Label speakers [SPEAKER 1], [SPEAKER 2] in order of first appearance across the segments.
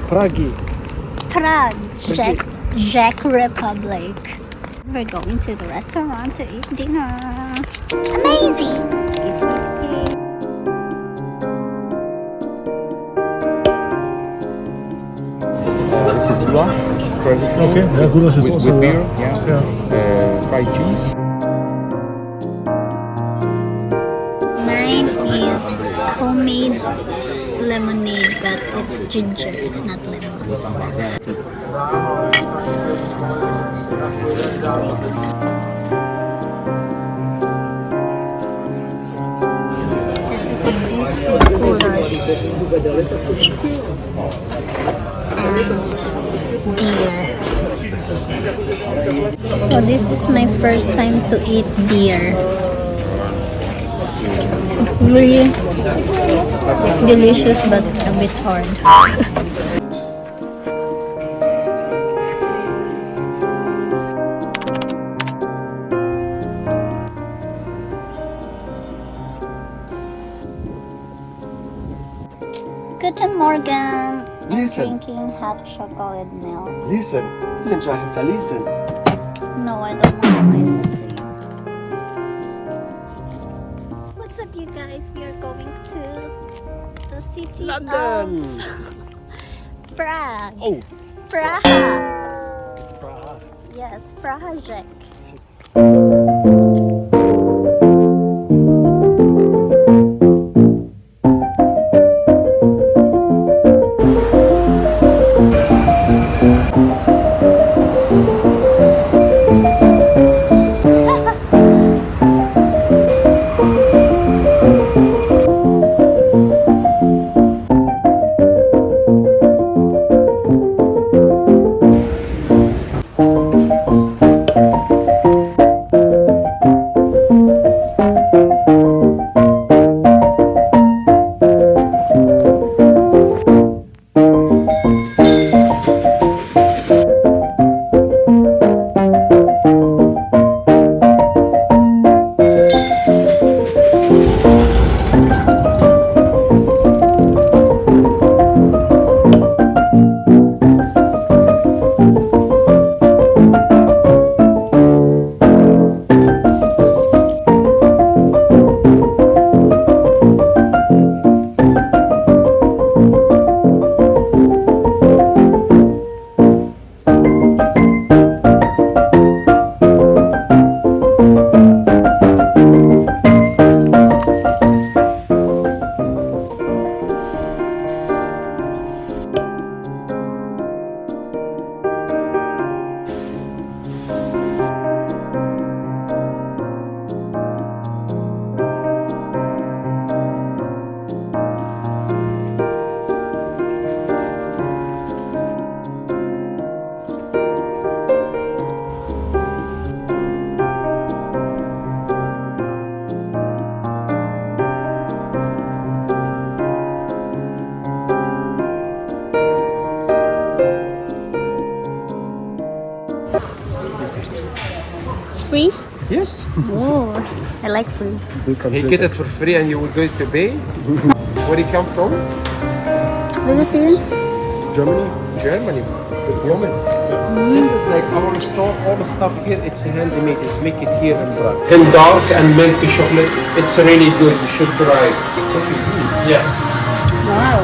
[SPEAKER 1] Prague.
[SPEAKER 2] Prague, Czech Republic. We're going to the restaurant to eat dinner. Amazing!
[SPEAKER 3] This is goulash, traditional.
[SPEAKER 1] Okay, yeah, goulash is also
[SPEAKER 3] with beer, fried cheese.
[SPEAKER 2] Mine is homemade lemonade, but it's ginger, it's not lemon. This is a beef goulash and beer. So this is my first time to eat beer. It's really delicious but a bit hard. Guten Morgen. I'm
[SPEAKER 1] Listen.
[SPEAKER 2] drinking hot chocolate milk.
[SPEAKER 1] Listen, Shahisa, listen.
[SPEAKER 2] No, I don't want to listen to you. What's up, you guys? We are going to the city
[SPEAKER 1] London.
[SPEAKER 2] of Prague.
[SPEAKER 1] Oh,
[SPEAKER 2] Praha.
[SPEAKER 1] it's Prague.
[SPEAKER 2] Yes, Praha Czech. It's free?
[SPEAKER 4] Yes.
[SPEAKER 2] Oh, I like free.
[SPEAKER 4] You get it for free and you will go to pay. Where you come from?
[SPEAKER 2] Philippines?
[SPEAKER 4] Germany. Germany. Good woman. This is like our store. All the stuff here, it's handmade. It's make it here in Prague. In dark and milky chocolate. It's really good. You should try. Yeah.
[SPEAKER 2] Wow.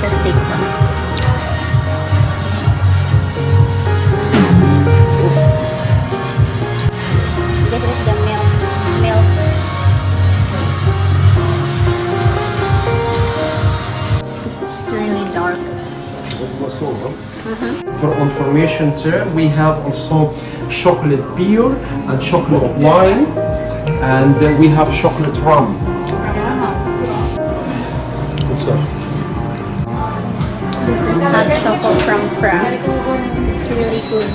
[SPEAKER 2] Just take one. Get rid the milk. It's really dark.
[SPEAKER 4] For information, sir, we have also chocolate beer and chocolate wine, and we have chocolate rum. Good stuff.
[SPEAKER 2] This is hot chocolate from Prague. It's really good.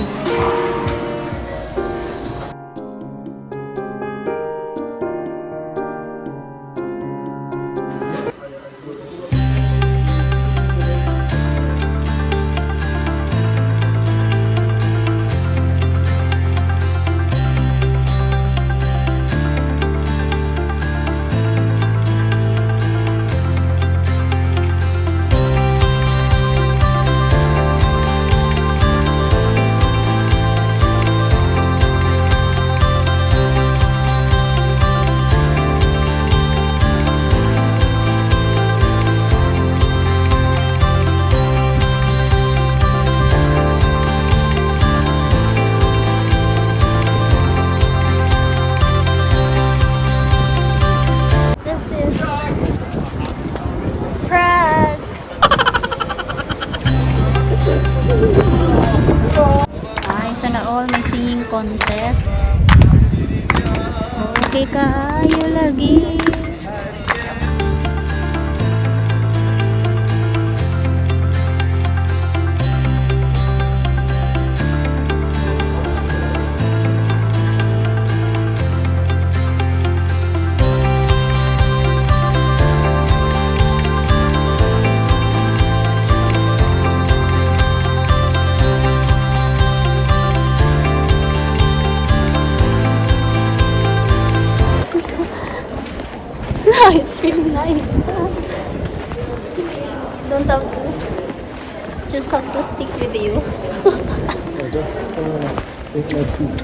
[SPEAKER 2] Don't have to. Just have to stick with you.
[SPEAKER 1] Take my feet.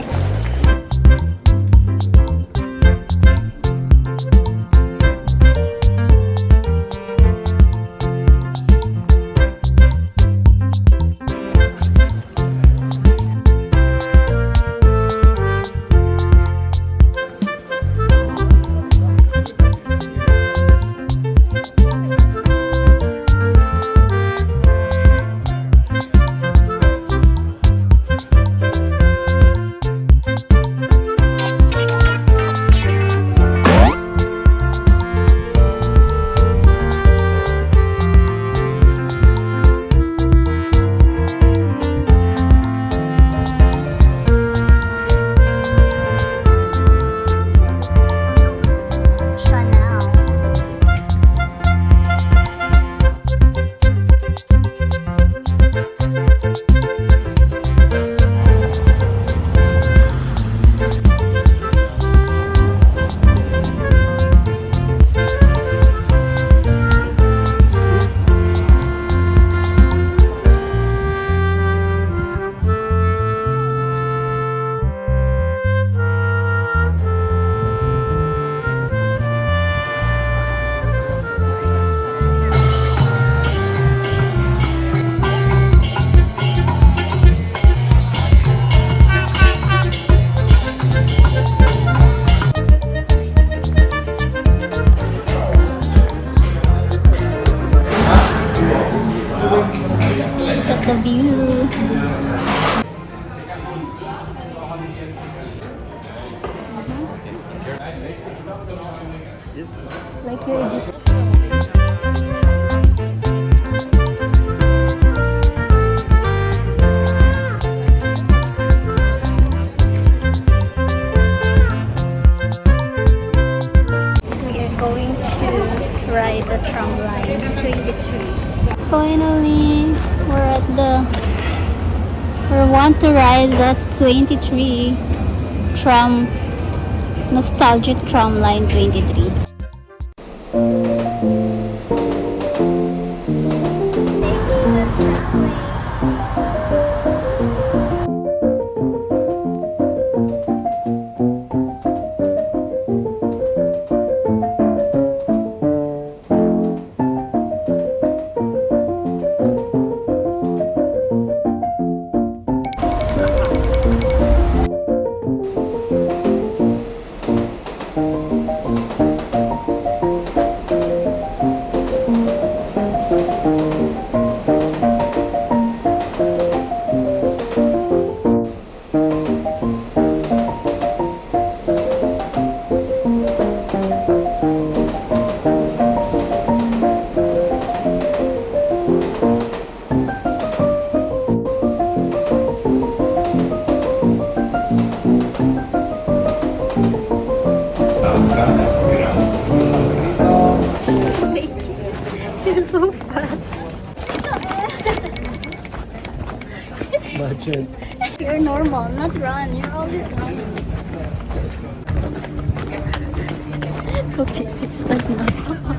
[SPEAKER 2] Look at the view. Like you're we are going to ride the tram line 23. Finally, we want to ride the 23 tram, nostalgic tram line 23. You're so fast.
[SPEAKER 1] My chance.
[SPEAKER 2] You're normal, not run. You're always running. Okay, it's like now.